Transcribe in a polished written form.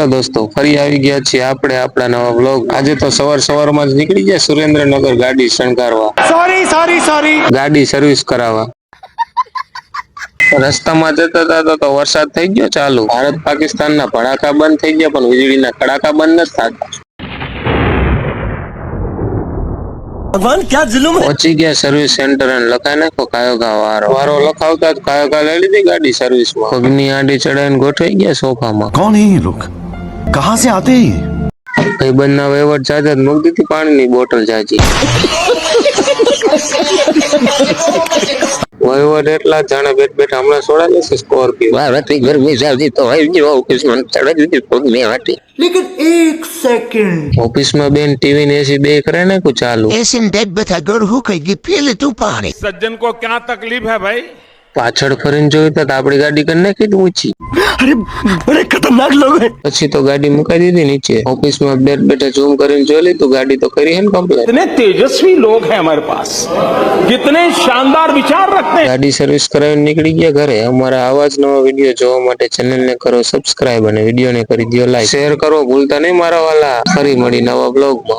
Hello દોસ્તો, ફરી આવી ગયા છીએ આપણે આપણા નવા બ્લોગ। આજે તો સવારમાં જ નીકળી ગયા સુરેન્દ્રનગર ગાડી શણગારવા। સોરી ગાડી સર્વિસ કરાવવા। રસ્તામાં જતા હતા તો વરસાદ થઈ ગયો ચાલુ। ભારત પાકિસ્તાનના ભડાકા બંધ થઈ ગયા પણ વીજળીના કડાકા બંધ નથી થતા। ભગવાન ક્યાં જુલુમ है। પહોંચી ગયા સર્વિસ સેન્ટર અને લખાઈ નાખો કાયોગા વારો લખાવતા જ કાયોગા લઈ લીધી ગાડી સર્વિસમાં। પગની આડી ચડાઈને ગોઠવાઈ ગયા સોફામાં। कौन है ये लोग, कहाँ से आते हैं ये? ભાઈબંધના વહીવટ જાજત મૂકી દીધી પાણીની બોટલ જાજી। વહીવટ એટલા જાણે બેઠા હમણાં છોડાવી લેશે સ્કોર્પિયો। भारत गर्मी सर्दी तो है जो ऑफिस में चढ़ा दी खुद में हटी। लेकिन एक सेकंड, ઓફિસમાં બેન ટીવી ને એસી બે કરે ને કુ ચાલુ। ऐसे डेड बता गड़ हो गई पीले तू पानी। सज्जन को क्या तकलीफ है भाई। પાછળ ફરીને જોયું તો આપણી ગાડી કરી નાખી હતી ઊંચી। अरे बड़े खतरनाक लोग हैं। પછી તો ગાડી મુકાઈ દીધી નીચે। ઓફિસમાં બેઠા ઝૂમ કરીને જોઈ લીધું ગાડી તો કરી હે ને કમ્પ્લીટ। कितने तेजस्वी लोग हैं हमारे पास, कितने शानदार विचार रखते हैं। ગાડી સર્વિસ કરાવીને નીકળી ગયા ઘરે। અમારા આવા જ નવા વિડીયો જોવા માટે ચેનલને કરો સબસ્ક્રાઇબ અને વિડીયોને કરી દો લાઈક, શેર કરો ભૂલતા નહીં મારા વાલા। ફરી મળી નવા બ્લોગમાં।